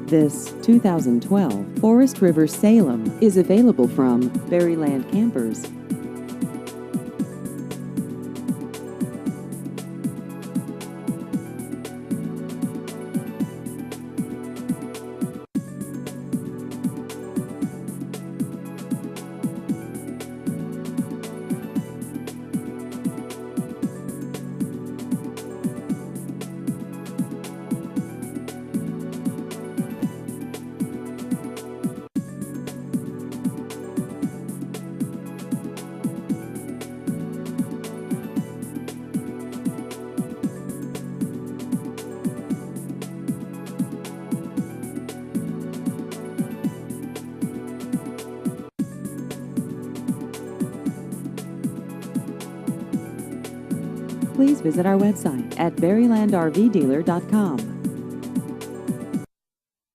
This 2012 Forest River Salem is available from Berryland Campers. Please visit our website at berrylandrvdealer.com.